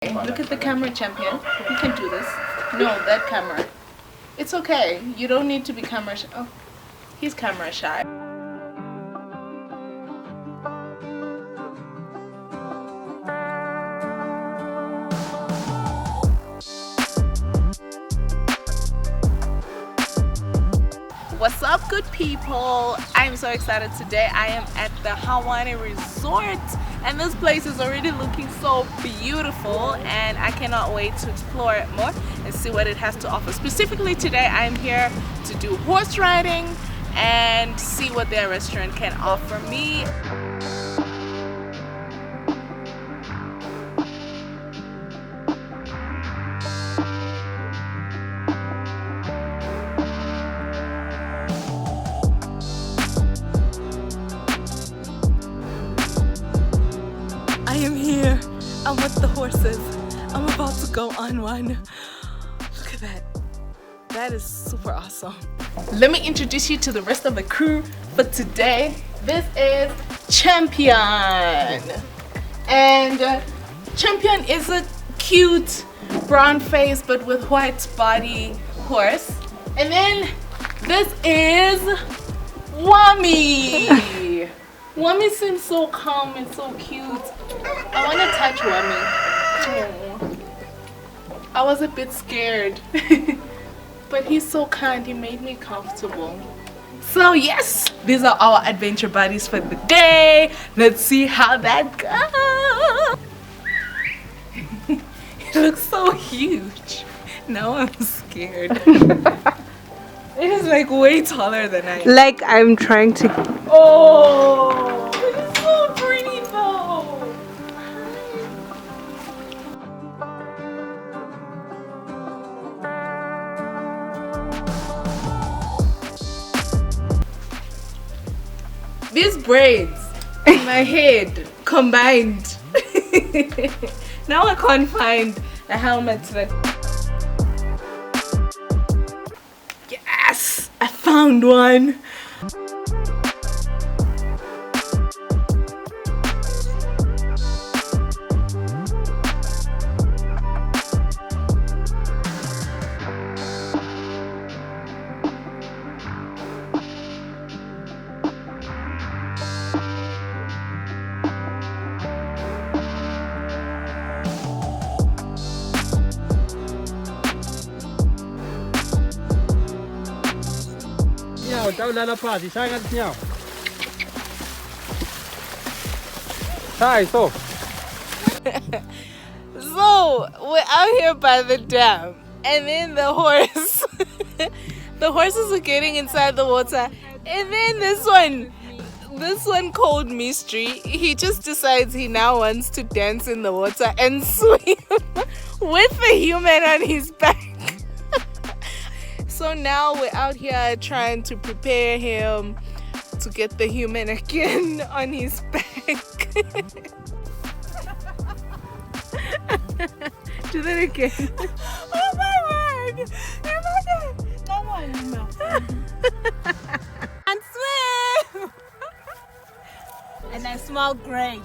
Look at the camera, champion. You can do this. No, that camera. It's okay. You don't need to be camera shy. Oh, he's camera shy. What's up, good people? I'm so excited today. I am at the Hawane Resort and this place is already looking so beautiful and I cannot wait to explore it more and see what it has to offer. Specifically today I'm here to do horse riding and see what their restaurant can offer me. I am here. I'm with the horses. I'm about to go on one. Look at that. That is super awesome. Let me introduce you to the rest of the crew for today. This is Champion. And Champion is a cute brown face but with white body horse. And then this is Wami. Wami seems so calm and so cute. I want to touch Wami. Oh. I was a bit scared. But he's so kind. He made me comfortable. So yes, these are our adventure buddies for the day. Let's see how that goes. He looks so huge. Now I'm scared. It is like way taller than I am. Like I'm trying to... Oh, it's so pretty though. These braids in my head combined. Now I can't find a helmet that... Yes! I found one! So we're out here by the dam and then the horse the horses are getting inside the water and then this one called Mystery, he just decides he now wants to dance in the water and swim with the human on his back. So now we're out here trying to prepare him to get the human again on his back. Do that again. Oh my word! And swim! And I smell great.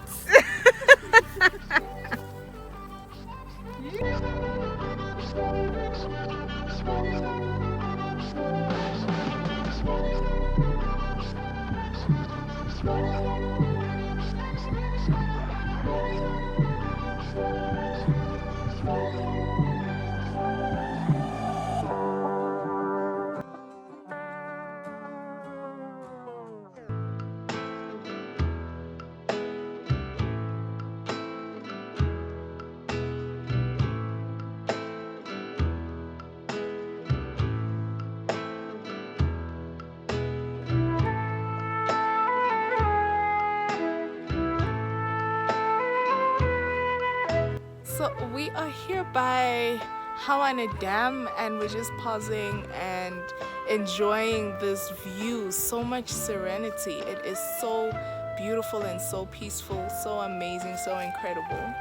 So we are here by Hawane Dam and we're just pausing and enjoying this view. So much serenity. It is so beautiful and so peaceful, so amazing, so incredible.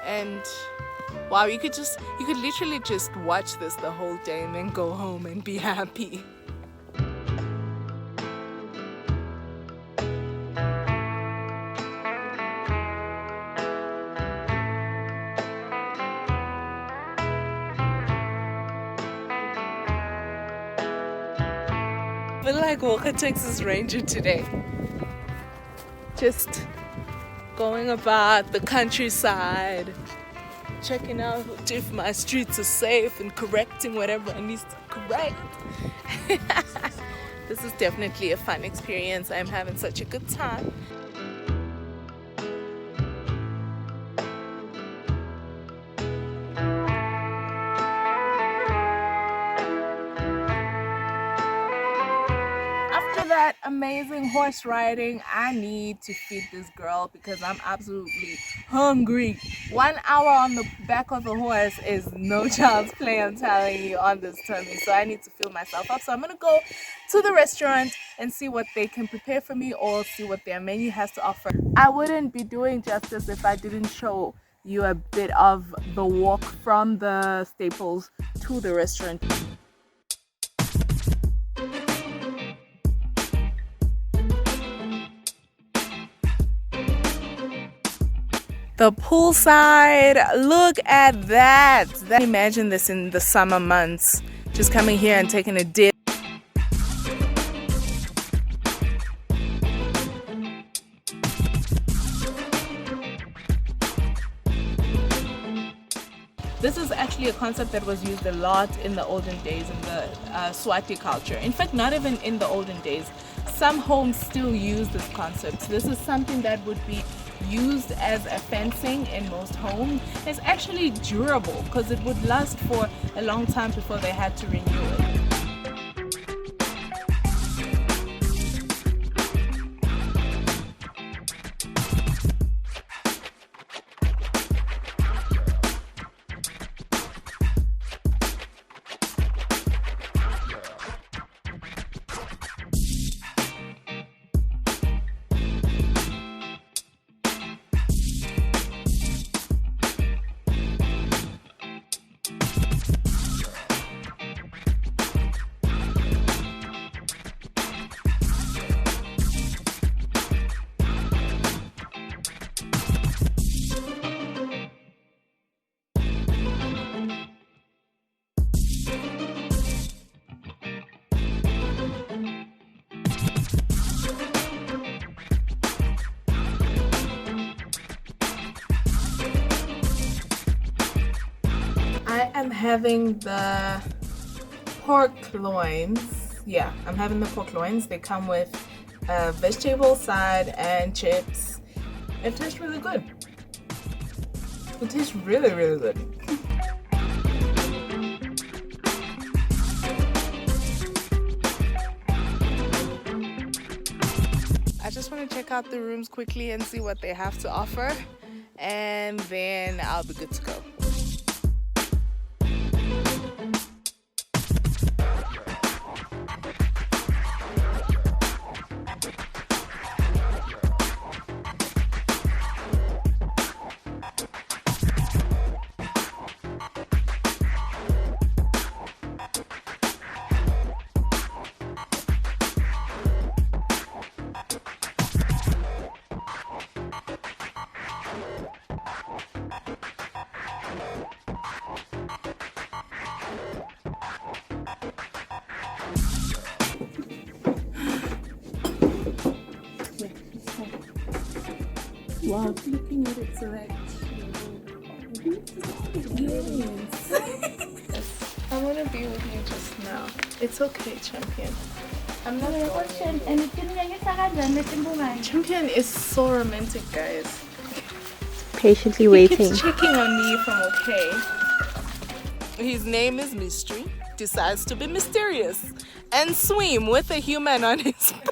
And wow, you could literally just watch this the whole day and then go home and be happy. Feel like Walker Texas Ranger today. Just going about the countryside, checking out if my streets are safe and correcting whatever I need to correct. This is definitely a fun experience. I'm having such a good time. After that amazing horse riding, I need to feed this girl because I'm absolutely hungry. 1 hour on the back of a horse is no child's play, I'm telling you, on this tummy. So I need to fill myself up. So I'm gonna go to the restaurant and see what they can prepare for me or see what their menu has to offer. I wouldn't be doing justice if I didn't show you a bit of the walk from the Staples to the restaurant. The poolside, look at that. Imagine this in the summer months, just coming here and taking a dip. This is actually a concept that was used a lot in the olden days in the Swati culture. In fact, not even in the olden days. Some homes still use this concept. This is something that would be used as a fencing in most homes. It's actually durable because it would last for a long time before they had to renew it. I am having the pork loins. Yeah, I'm having the pork loins. They come with a vegetable side and chips. It tastes really good. It tastes really, really good. I just want to check out the rooms quickly and see what they have to offer, and then I'll be good to go. Wow, looking at it so yes. I want to be with you just now. It's okay, champion. I'm not going anywhere. Champion is so romantic, guys. Patiently He waiting. keeps checking on me if I'm okay. His name is Mystery. Decides to be mysterious and swim with a human on his back.